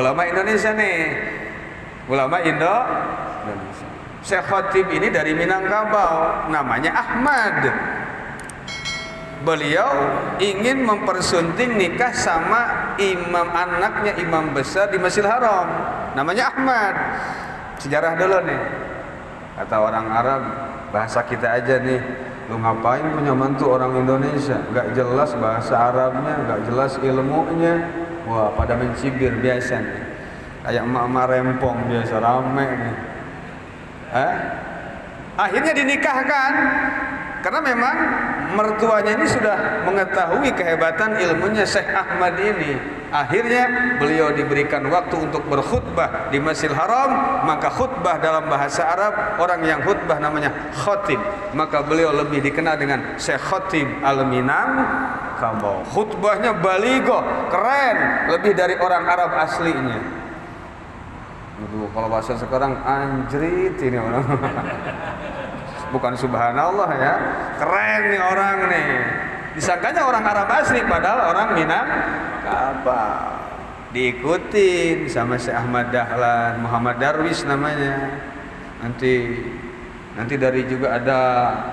ulama Indonesia nih, ulama Indonesia. Syekh Khatib ini dari Minangkabau, namanya Ahmad. Beliau ingin mempersunting nikah sama anaknya imam besar di Masjidil Haram, namanya Ahmad. Sejarah dulu nih, kata orang Arab, bahasa kita aja nih, lu ngapain punya mantu orang Indonesia, gak jelas bahasa Arabnya, gak jelas ilmunya. Wah, pada mencibir biasa nih, kayak emak-emak rempong biasa, rame nih. Akhirnya dinikahkan karena memang mertuanya ini sudah mengetahui kehebatan ilmunya Syekh Ahmad ini. Akhirnya beliau diberikan waktu untuk berkhutbah di Masjidil Haram. Maka khutbah dalam bahasa Arab, orang yang khutbah namanya khatib. Maka beliau lebih dikenal dengan Syekh Khatib Al-Minangkabau. Khutbahnya baligo, keren, lebih dari orang Arab aslinya. Aduh, kalau bahasa sekarang anjrit ini orang. Bukan subhanallah ya, keren nih orang nih. Disangkanya orang Arab asli padahal orang Minangkabau. Diikutin sama Syekh Ahmad Dahlan, Muhammad Darwis namanya. Nanti dari juga ada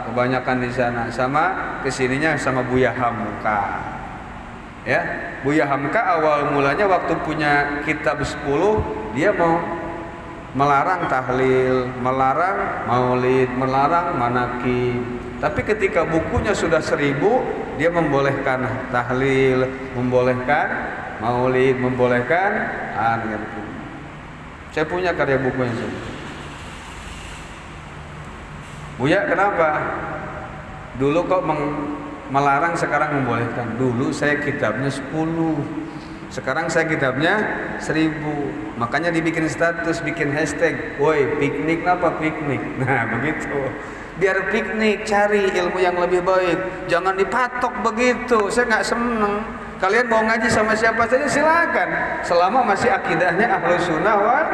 kebanyakan di sana. Sama kesininya sama Buya Hamka. Ya, Buya Hamka awal mulanya waktu punya kitab 10, dia mau melarang tahlil, melarang maulid, melarang manakib. Tapi ketika bukunya sudah 1000, dia membolehkan tahlil, membolehkan maulid, membolehkan gitu. Saya punya karya bukunya semua. Buya kenapa? Dulu kok melarang, sekarang membolehkan. Dulu saya kitabnya 10, sekarang saya kitabnya 1000. Makanya dibikin status, bikin hashtag, woi piknik apa piknik. Nah begitu, biar piknik, cari ilmu yang lebih baik, jangan dipatok begitu. Saya nggak seneng. Kalian mau ngaji sama siapa saja silakan, selama masih akidahnya Ahlus Sunnah wal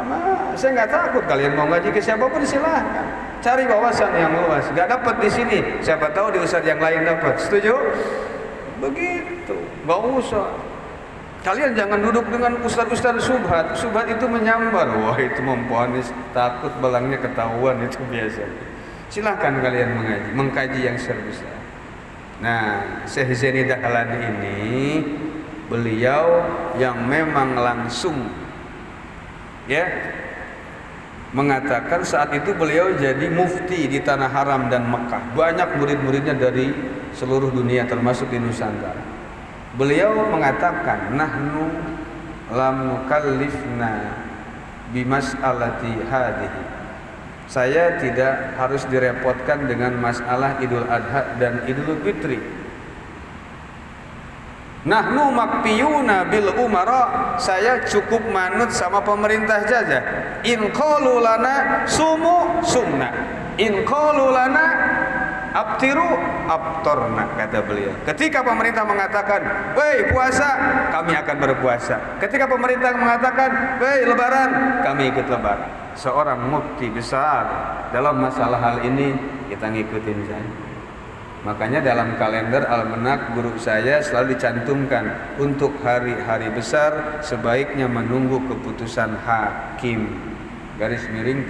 Jamaah. Saya nggak takut. Kalian mau ngaji ke siapapun silakan, cari wawasan yang luas. Nggak dapat di sini, siapa tahu di ustadz yang lain dapat. Setuju? Begitu, nggak usah. Kalian jangan duduk dengan ustaz-ustaz subhat. Subhat itu menyambar. Wah, itu memponis, takut belangnya ketahuan, itu biasa. Silahkan kalian mengkaji yang sebesar. Nah, Syekh Zaini Dahlan ini beliau yang memang langsung mengatakan saat itu beliau jadi mufti di Tanah Haram dan Mekah. Banyak murid-muridnya dari seluruh dunia termasuk di Nusantara. Beliau mengatakan, nahnu lam nukallifna bimas'alati hadhihi. Saya tidak harus direpotkan dengan masalah Idul Adha dan Idul Fitri. Nahnu makpiyuna bil umara. Saya cukup manut sama pemerintah saja. In qalu lana sumu sumna. In qalu lana abtiru abtorna, kata beliau. Ketika pemerintah mengatakan, "Woi puasa," kami akan berpuasa. Ketika pemerintah mengatakan, "Woi lebaran," kami ikut lebaran. Seorang mufti besar dalam masalah hal ini, kita ngikutin saja. Makanya dalam kalender almanak guru saya selalu dicantumkan, untuk hari-hari besar sebaiknya menunggu keputusan hakim. Garis miring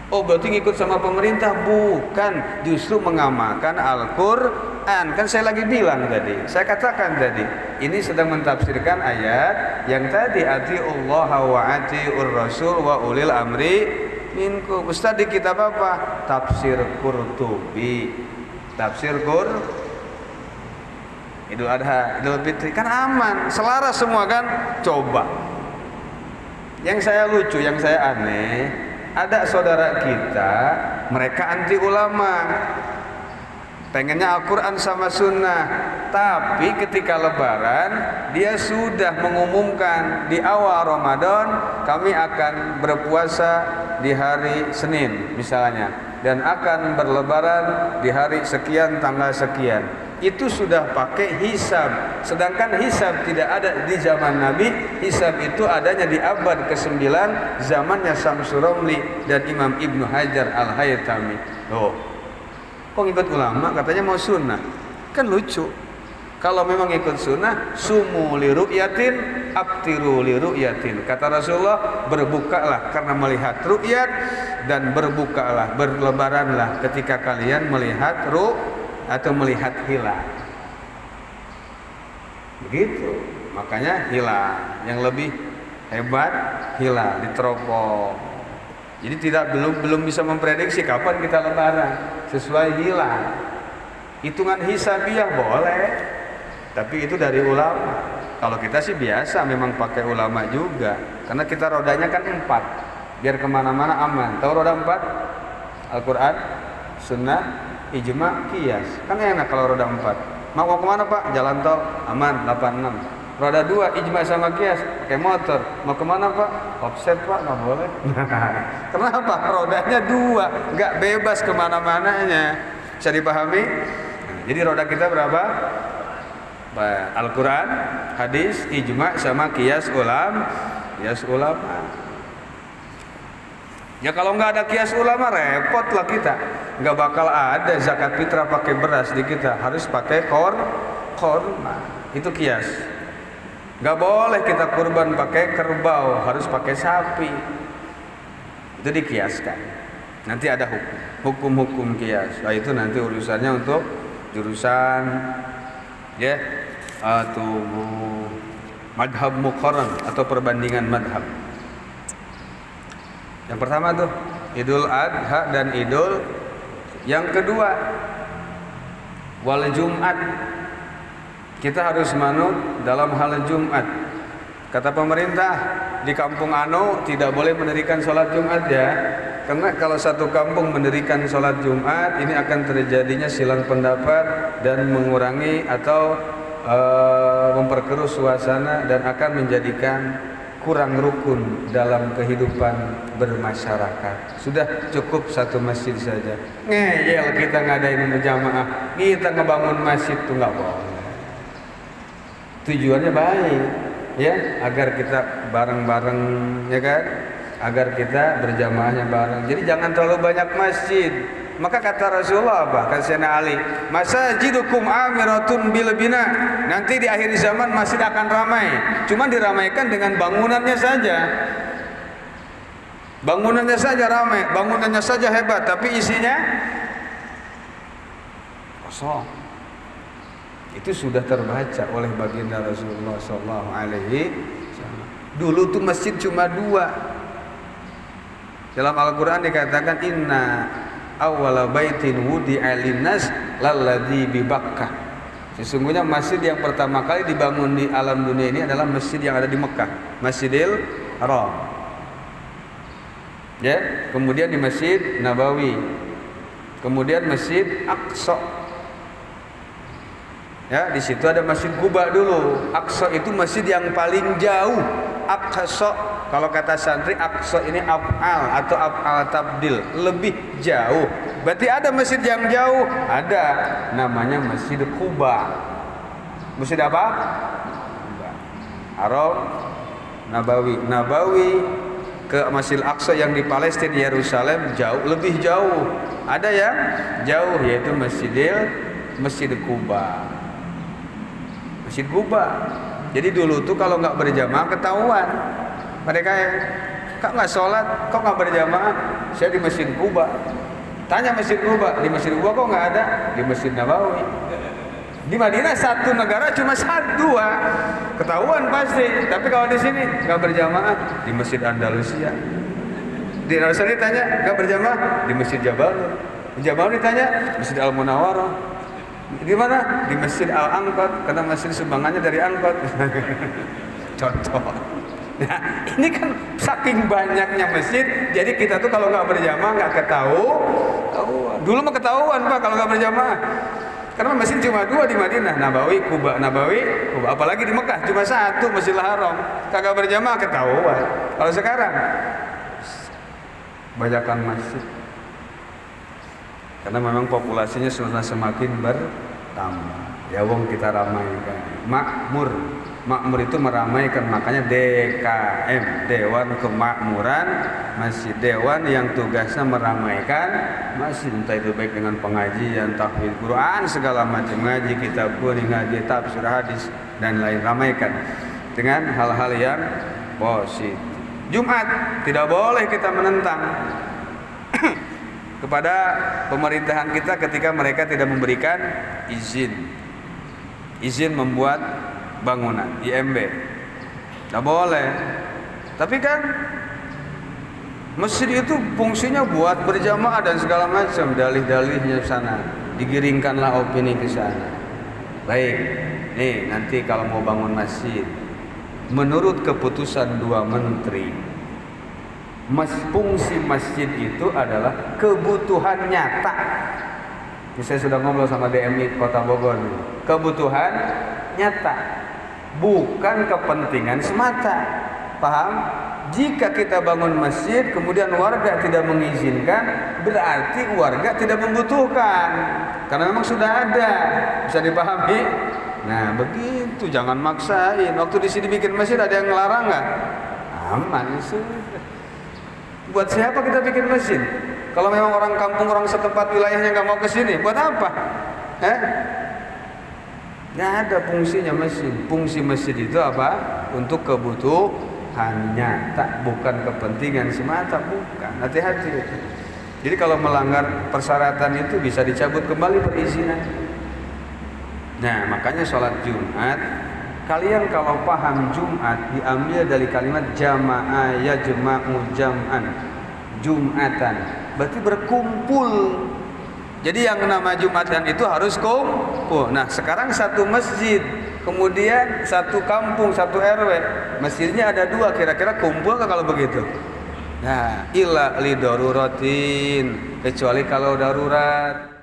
Oh berarti ngikut sama pemerintah? Bukan, justru mengamalkan Al-Quran. Kan saya lagi bilang tadi, saya katakan tadi, ini sedang mentafsirkan ayat yang tadi, ati'ullah wa ati'ur rasul wa ulil amri minkum. Ustaz di kitab apa? Tafsir Qurtubi. Tafsir Idul Adha, Idul Fitri, kan aman, selaras semua kan? Coba. Yang saya lucu, yang saya aneh, ada saudara kita, mereka anti ulama, pengennya Al-Quran sama Sunnah, tapi ketika Lebaran dia sudah mengumumkan di awal Ramadan kami akan berpuasa di hari Senin misalnya, dan akan berlebaran di hari sekian tanggal sekian. Itu sudah pakai hisab, sedangkan hisab tidak ada di zaman Nabi. Hisab itu adanya di abad ke-9 zamannya Syamsul Romli dan Imam Ibnu Hajar Al-Haytami. Kok ngikut ulama katanya mau sunnah? Kan lucu. Kalau memang ikut sunnah, sumu li ru'yatin, aftiru li ru'yatin. Kata Rasulullah, berbukalah karena melihat ru'yat dan berbukalah, berlebaranlah ketika kalian melihat atau melihat hilal. Begitu. Makanya hilal yang lebih hebat, hilal diteropong. Jadi belum bisa memprediksi kapan kita lebaran sesuai hilal. Hitungan hisabiah boleh, tapi itu dari ulama. Kalau kita sih biasa memang pakai ulama juga, karena kita rodanya kan 4, biar kemana-mana aman. Tahu roda 4? Al-Quran, Sunnah, Ijma, Qiyas. Kan enak kalau roda 4. Mau kemana Pak? Jalan tol, aman 86. Roda 2, Ijma sama Qiyas, pakai motor. Mau kemana Pak? Offset Pak, nggak boleh. Kenapa? Rodanya 2, nggak bebas kemana-mananya. Bisa dipahami? Jadi roda kita berapa? Al-Quran, hadis, ijma, sama qiyas ulama. Ya kalau nggak ada qiyas ulama repot lah kita. Nggak bakal ada zakat fitrah pakai beras di kita. Harus pakai korma. Itu qiyas. Nggak boleh kita kurban pakai kerbau. Harus pakai sapi. Itu dikiaskan. Nanti ada hukum qiyas. Nah itu nanti urusannya untuk jurusan atau madhab muqarran atau perbandingan madhab. Yang pertama tuh Idul Adha dan Idul. Yang kedua wal Jumat. Kita harus manut dalam hal Jumat. Kata pemerintah di kampung Ano tidak boleh mendirikan sholat Jumat ya. Karena kalau satu kampung mendirikan sholat Jumat, ini akan terjadinya silang pendapat dan mengurangi atau memperkeruh suasana dan akan menjadikan kurang rukun dalam kehidupan bermasyarakat. Sudah cukup satu masjid saja. Ngeyel kita ngadain berjamaah, kita ngebangun masjid itu nggak boleh. Tujuannya baik, ya, agar kita bareng-bareng, ya kan? Agar kita berjamaahnya bareng. Jadi jangan terlalu banyak masjid. Maka kata Rasulullah apa? Kata Sayyidina Ali, masajidukum amiratun bil bina. Nanti di akhir zaman masjid akan ramai. Cuma diramaikan dengan bangunannya saja. Bangunannya saja ramai, bangunannya saja hebat, tapi isinya kosong. Itu sudah terbaca oleh baginda Rasulullah sallallahu alaihi wasallam. Dulu tuh masjid cuma 2. Dalam Al-Quran dikatakan inna awwala baitin wudi'a linnas lalladzi bi Bakkah. Sesungguhnya masjid yang pertama kali dibangun di alam dunia ini adalah masjid yang ada di Mekah, Masjidil Haram. Ya, kemudian di Masjid Nabawi. Kemudian Masjid Aqsa. Ya, di situ ada Masjid Quba dulu. Aqsa itu masjid yang paling jauh. Aqsa, kalau kata santri Aqsa ini af'al atau af'al tabdil, lebih jauh. Berarti ada masjid yang jauh, ada namanya Masjid Quba. Masjid apa? Haram Nabawi ke Masjid Aqsa yang di Palestina, Yerusalem, jauh, lebih jauh. Ada yang jauh, yaitu Masjid Quba. Masjid Quba. Jadi dulu tuh kalau nggak berjamaah ketahuan. Mereka kok nggak sholat, kok nggak berjamaah? Saya di Masjid Quba. Tanya Masjid Quba, di Masjid Quba kok nggak ada? Di Masjid Nabawi. Di Madinah satu negara cuma 1, ketahuan pasti. Tapi kalau di sini nggak berjamaah, di Masjid Andalusia. Di Andalusia ditanya nggak berjamaah, di Masjid Jabal. Di Jabal ditanya Masjid Al Munawwarah. Di mana? Di Masjid Al-Anqad, karena masjid sumbangannya dari angkot. Contoh. Nah, ini kan saking banyaknya masjid, jadi kita tuh kalau nggak berjamaah nggak ketahuan. Dulu mah ketahuan Pak kalau nggak berjamaah. Karena masjid cuma 2 di Madinah, Nabawi, Quba. Apalagi di Mekah cuma 1, Masjidil Haram. Kagak berjamaah ketahuan. Kalau sekarang banyakkan masjid. Karena memang populasinya sudah semakin bertambah. Ya wong kita ramaikan. Makmur. Makmur itu meramaikan, makanya DKM, Dewan Kemakmuran Masjid, dewan yang tugasnya meramaikan masjid, entah itu baik dengan pengajian, tahfidz Quran, segala macam, ngaji kitab kuning, ngaji tafsir hadis dan lain, ramaikan dengan hal-hal yang positif. Jumat tidak boleh kita menentang kepada pemerintahan kita ketika mereka tidak memberikan izin membuat bangunan IMB, tidak boleh. Tapi kan masjid itu fungsinya buat berjamaah dan segala macam, dalih-dalihnya sana, digiringkanlah opini ke sana. Baik, nih nanti kalau mau bangun masjid, menurut keputusan 2 menteri, fungsi masjid itu adalah kebutuhan nyata. Ini saya sudah ngobrol sama DMI Kota Bogor, kebutuhan nyata, bukan kepentingan semata. Paham? Jika kita bangun masjid kemudian warga tidak mengizinkan, berarti warga tidak membutuhkan, karena memang sudah ada. Bisa dipahami? Nah begitu, jangan maksain. Waktu di sini bikin masjid ada yang ngelarang nggak? Aman sudah. Buat siapa kita bikin masjid? Kalau memang orang kampung, orang setempat wilayahnya nggak mau ke sini, buat apa? Nggak ada fungsinya masjid. Fungsi masjid itu apa? Untuk kebutuhan nyata, bukan kepentingan semata, bukan. Hati-hati. Jadi kalau melanggar persyaratan itu bisa dicabut kembali perizinan. Nah makanya sholat Jumat, kalian kalau paham Jumat diambil dari kalimat jamaah yajma'u jam'an, Jumatan, berarti berkumpul. Jadi yang nama Jumatan itu harus kumpul. Nah sekarang satu masjid, kemudian satu kampung, satu RW, masjidnya ada 2, kira-kira kumpul nggak kalau begitu? Nah illa li daruratin, kecuali kalau darurat.